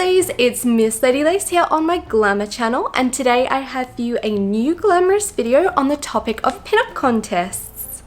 girlies, it's Miss Lady Lace here on my Glamour channel, and today I have for you a new glamorous video on the topic of pinup contests.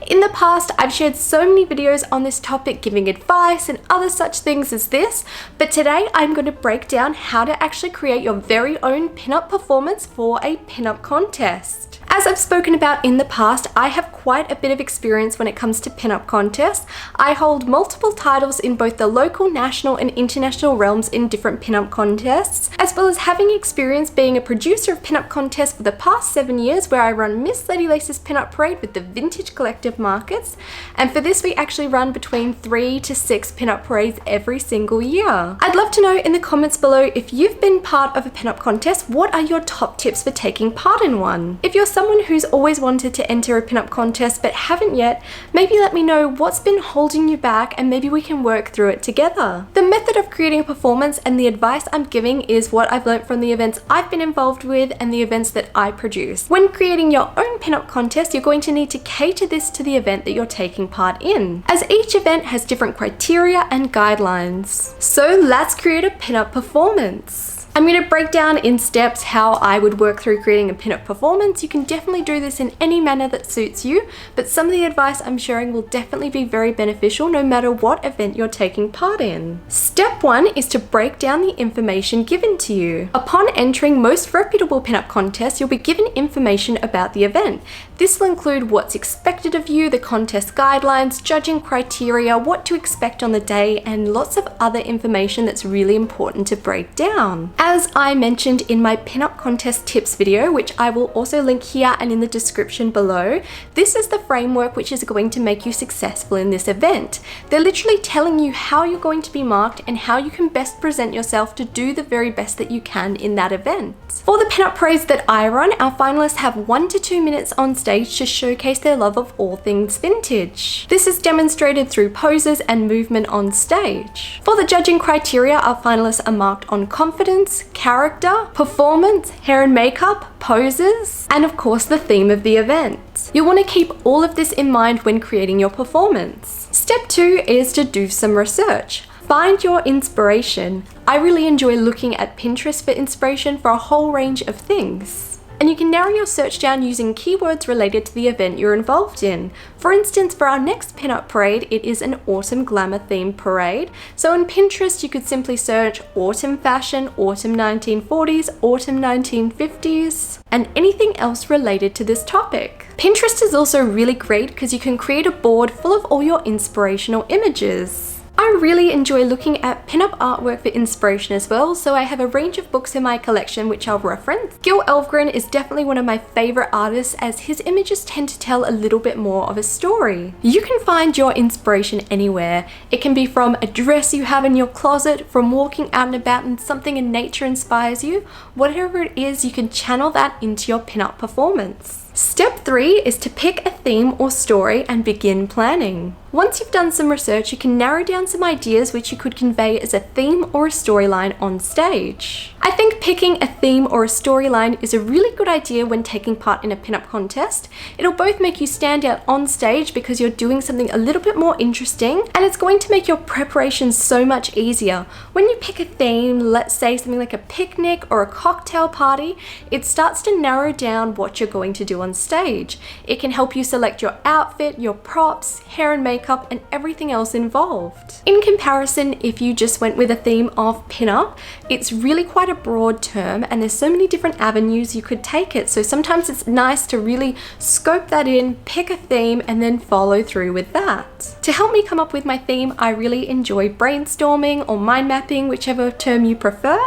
In the past, I've shared so many videos on this topic giving advice and other such things as this, but today I'm going to break down how to actually create your very own pinup performance for a pinup contest. As I've spoken about in the past, I have quite a bit of experience when it comes to pinup contests. I hold multiple titles in both the local, national and international realms in different pinup contests, as well as having experience being a producer of pinup contests for the past 7 years, where I run Miss Lady Lace's Pinup Parade with the Vintage Collective Markets, and for this we actually run between 3 to 6 pinup parades every single year. I'd love to know in the comments below, if you've been part of a pinup contest, what are your top tips for taking part in one? If you're someone who's always wanted to enter a pinup contest but haven't yet, maybe let me know what's been holding you back and maybe we can work through it together. The method of creating a performance and the advice I'm giving is what I've learned from the events I've been involved with and the events that I produce. When creating your own pinup contest, you're going to need to cater this to the event that you're taking part in, as each event has different criteria and guidelines. So let's create a pinup performance. I'm going to break down in steps how I would work through creating a pinup performance. You can definitely do this in any manner that suits you, but some of the advice I'm sharing will definitely be very beneficial no matter what event you're taking part in. Step 1 is to break down the information given to you. Upon entering most reputable pinup contests, you'll be given information about the event. This will include what's expected of you, the contest guidelines, judging criteria, what to expect on the day, and lots of other information that's really important to break down. As I mentioned in my pinup contest tips video, which I will also link here and in the description below, this is the framework which is going to make you successful in this event. They're literally telling you how you're going to be marked and how you can best present yourself to do the very best that you can in that event. For the pinup parades that I run, our finalists have 1 to 2 minutes on stage to showcase their love of all things vintage. This is demonstrated through poses and movement on stage. For the judging criteria, our finalists are marked on confidence, character, performance, hair and makeup, poses, and of course the theme of the event. You'll want to keep all of this in mind when creating your performance. Step 2 is to do some research. Find your inspiration. I really enjoy looking at Pinterest for inspiration for a whole range of things. And you can narrow your search down using keywords related to the event you're involved in. For instance, for our next pinup parade, it is an autumn glamour themed parade. So on Pinterest, you could simply search autumn fashion, autumn 1940s, autumn 1950s, and anything else related to this topic. Pinterest is also really great because you can create a board full of all your inspirational images. I really enjoy looking at pinup artwork for inspiration as well, so I have a range of books in my collection which I'll reference. Gil Elfgren is definitely one of my favorite artists, as his images tend to tell a little bit more of a story. You can find your inspiration anywhere. It can be from a dress you have in your closet, from walking out and about and something in nature inspires you. Whatever it is, you can channel that into your pinup performance. Step 3 is to pick a theme or story and begin planning. Once you've done some research, you can narrow down some ideas which you could convey as a theme or a storyline on stage. I think picking a theme or a storyline is a really good idea when taking part in a pinup contest. It'll both make you stand out on stage because you're doing something a little bit more interesting, and it's going to make your preparation so much easier. When you pick a theme, let's say something like a picnic or a cocktail party, it starts to narrow down what you're going to do on stage. It can help you select your outfit, your props, hair and makeup, and everything else involved. In comparison, if you just went with a theme of pinup, it's really quite a broad term and there's so many different avenues you could take it. So sometimes it's nice to really scope that in, pick a theme, and then follow through with that. To help me come up with my theme, I really enjoy brainstorming or mind mapping, whichever term you prefer.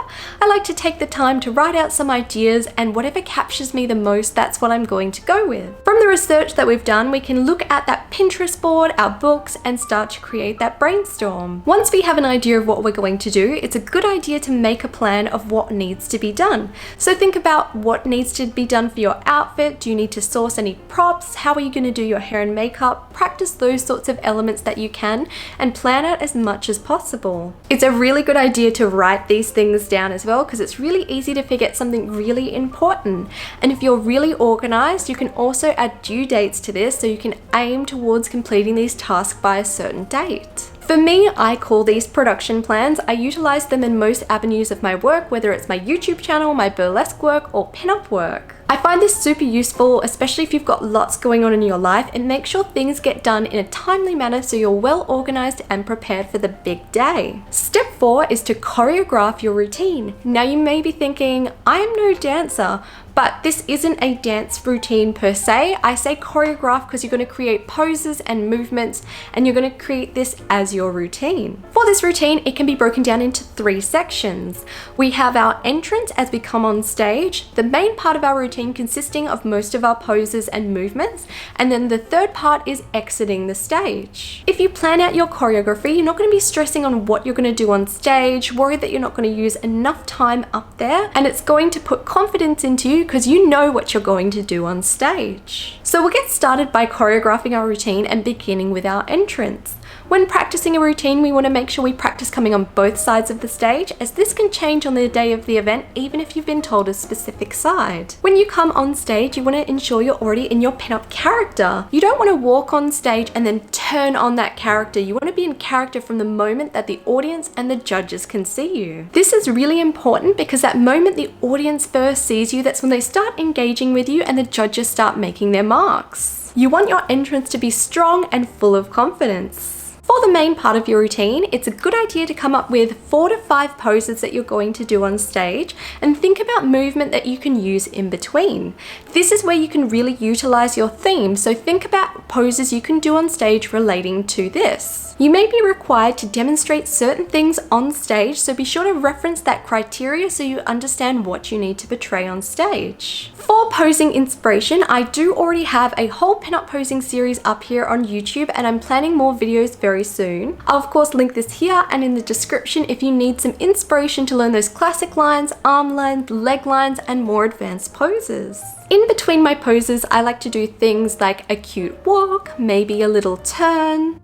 I like to take the time to write out some ideas, and whatever captures me the most, that's what I'm going to go with. From the research that we've done, we can look at that Pinterest board, our books, and start to create that brainstorm. Once we have an idea of what we're going to do, it's a good idea to make a plan of what needs to be done. So think about what needs to be done for your outfit. Do you need to source any props? How are you going to do your hair and makeup? Practice those sorts of elements that you can and plan out as much as possible. It's a really good idea to write these things down as well, because it's really easy to forget something really important. And if you're really organized, you can also add due dates to this so you can aim towards completing these tasks by a certain date. For me, I call these production plans. I utilize them in most avenues of my work, whether it's my YouTube channel, my burlesque work, or pinup work. I find this super useful, especially if you've got lots going on in your life, and make sure things get done in a timely manner so you're well organized and prepared for the big day. Step 4 is to choreograph your routine. Now you may be thinking, I am no dancer, but this isn't a dance routine per se. I say choreograph because you're going to create poses and movements, and you're going to create this as your routine. For this routine, it can be broken down into 3 sections. We have our entrance as we come on stage, the main part of our routine consisting of most of our poses and movements, and then the third part is exiting the stage. If you plan out your choreography, you're not going to be stressing on what you're going to do on stage, worried that you're not going to use enough time up there, and it's going to put confidence into you because you know what you're going to do on stage. So we'll get started by choreographing our routine and beginning with our entrance. When practicing a routine, we want to make sure we practice coming on both sides of the stage, as this can change on the day of the event even if you've been told a specific side. When you come on stage, you want to ensure you're already in your pinup character. You don't want to walk on stage and then turn on that character. You want to be in character from the moment that the audience and the judges can see you. This is really important because that moment the audience first sees you, that's when they start engaging with you and the judges start making their marks. You want your entrance to be strong and full of confidence. For the main part of your routine, it's a good idea to come up with 4 to 5 poses that you're going to do on stage and think about movement that you can use in between. This is where you can really utilize your theme, so think about poses you can do on stage relating to this. You may be required to demonstrate certain things on stage, so be sure to reference that criteria so you understand what you need to portray on stage. For posing inspiration, I do already have a whole pinup posing series up here on YouTube, and I'm planning more videos very soon. I'll of course link this here and in the description if you need some inspiration to learn those classic lines, arm lines, leg lines, and more advanced poses. In between my poses, I like to do things like a cute walk, maybe a little turn.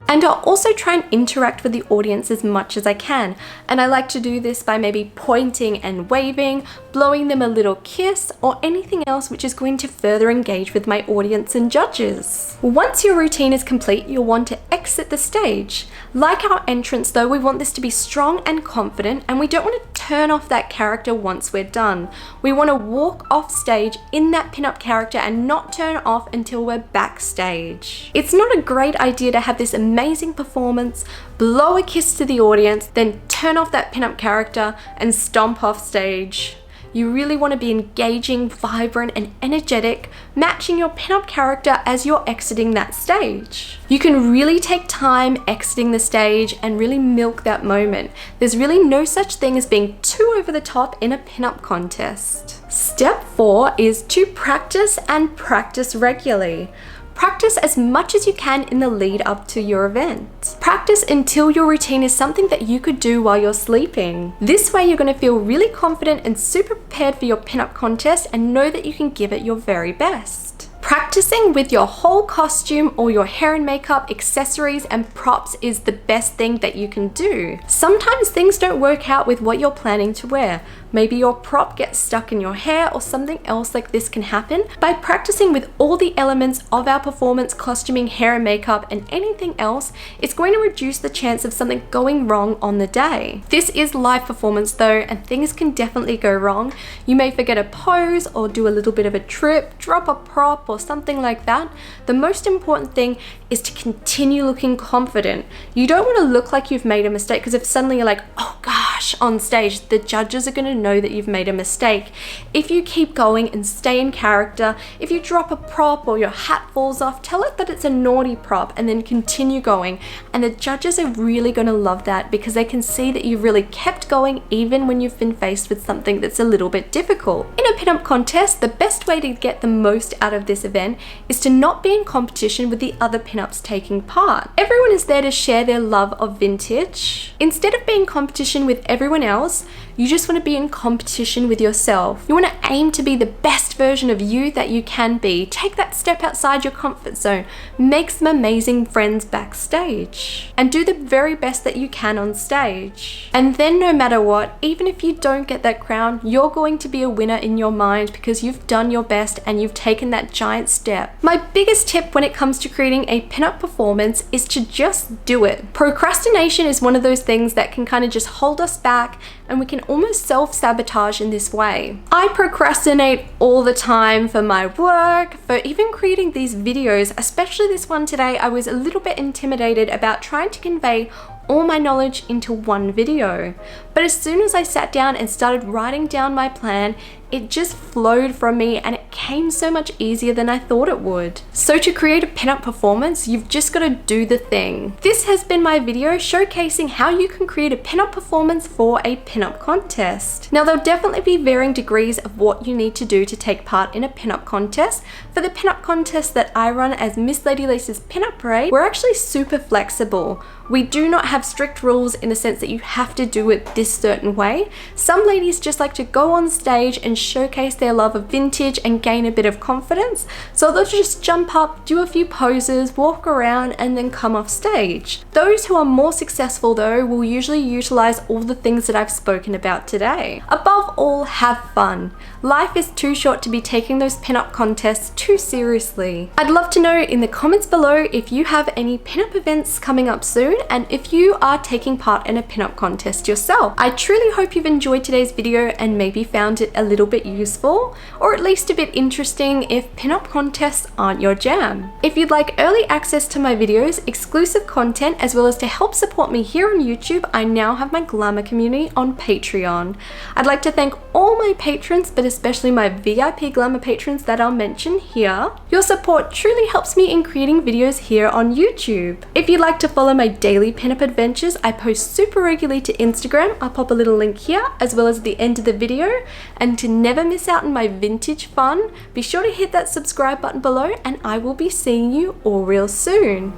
And I'll also try and interact with the audience as much as I can. And I like to do this by maybe pointing and waving, blowing them a little kiss, or anything else which is going to further engage with my audience and judges. Once your routine is complete, you'll want to exit the stage. Like our entrance though, we want this to be strong and confident, and we don't want to turn off that character once we're done. We want to walk off stage in that pinup character and not turn off until we're backstage. It's not a great idea to have this amazing performance, blow a kiss to the audience, then turn off that pinup character and stomp off stage. You really want to be engaging, vibrant, and energetic, matching your pinup character as you're exiting that stage. You can really take time exiting the stage and really milk that moment. There's really no such thing as being too over the top in a pinup contest. Step 4 is to practice and practice regularly. Practice as much as you can in the lead up to your event. Practice until your routine is something that you could do while you're sleeping. This way you're going to feel really confident and super prepared for your pinup contest and know that you can give it your very best. Practicing with your whole costume or your hair and makeup, accessories, and props is the best thing that you can do. Sometimes things don't work out with what you're planning to wear. Maybe your prop gets stuck in your hair or something else like this can happen. By practicing with all the elements of our performance, costuming, hair and makeup, and anything else, it's going to reduce the chance of something going wrong on the day. This is live performance though, and things can definitely go wrong. You may forget a pose or do a little bit of a trip, drop a prop or something like that. The most important thing is to continue looking confident. You don't want to look like you've made a mistake, because if suddenly you're like, oh gosh, on stage, the judges are going to know that you've made a mistake. If you keep going and stay in character, if you drop a prop or your hat falls off, tell it that it's a naughty prop and then continue going, and the judges are really going to love that because they can see that you've really kept going even when you've been faced with something that's a little bit difficult. In a pinup contest, the best way to get the most out of this event is to not be in competition with the other pinups taking part. Everyone is there to share their love of vintage. Instead of being in competition with everyone else. You just want to be in competition with yourself. You want to aim to be the best version of you that you can be. Take that step outside your comfort zone. Make some amazing friends backstage. And do the very best that you can on stage. And then no matter what, even if you don't get that crown, you're going to be a winner in your mind because you've done your best and you've taken that giant step. My biggest tip when it comes to creating a pinup performance is to just do it. Procrastination is one of those things that can kind of just hold us back, and we can almost self-sabotage in this way. I procrastinate all the time for my work, for even creating these videos, especially this one today. I was a little bit intimidated about trying to convey all my knowledge into one video. But as soon as I sat down and started writing down my plan, it just flowed from me and it came so much easier than I thought it would. So to create a pinup performance, you've just got to do the thing. This has been my video showcasing how you can create a pinup performance for a pinup contest. Now there'll definitely be varying degrees of what you need to do to take part in a pinup contest. For the pinup contest that I run as Miss Lady Lace's Pinup Parade, we're actually super flexible. We do not have strict rules in the sense that you have to do it this certain way. Some ladies just like to go on stage and showcase their love of vintage and gain a bit of confidence. So they'll just jump up, do a few poses, walk around, and then come off stage. Those who are more successful though will usually utilize all the things that I've spoken about today. Above all, have fun. Life is too short to be taking those pinup contests too seriously. I'd love to know in the comments below if you have any pinup events coming up soon, and if you are taking part in a pinup contest yourself. I truly hope you've enjoyed today's video and maybe found it a little bit useful, or at least a bit interesting if pinup contests aren't your jam. If you'd like early access to my videos, exclusive content, as well as to help support me here on YouTube, I now have my Glamour community on Patreon. I'd like to thank all my patrons, but especially my VIP Glamour patrons that I'll mention here. Your support truly helps me in creating videos here on YouTube. If you'd like to follow my daily pinup adventures, I post super regularly to Instagram. I'll pop a little link here as well as at the end of the video. And to never miss out on my vintage fun, be sure to hit that subscribe button below, and I will be seeing you all real soon.